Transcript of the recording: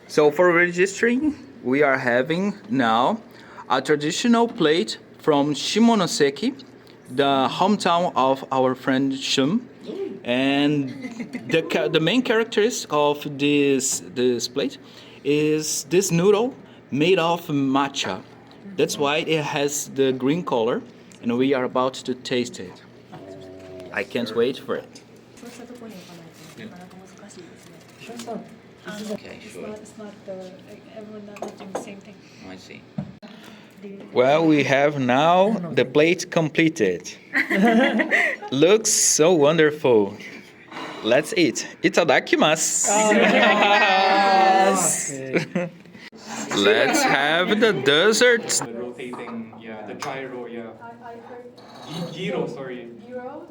So for registering, we are having now a traditional plate from Shimonoseki, the hometown of our friend Shum. And the main characteristic of this plate is this noodle made of matcha. That's why it has the green color, and we are about to taste it. I can't wait for it. Okay, sure. It's not everyone not doing the same thing. I see. Well, we have now the plate completed. Looks so wonderful. Let's eat. Itadakimasu. Let's have the dessert. The rotating, yeah, the gyro, yeah. Gyro, sorry. Gyro?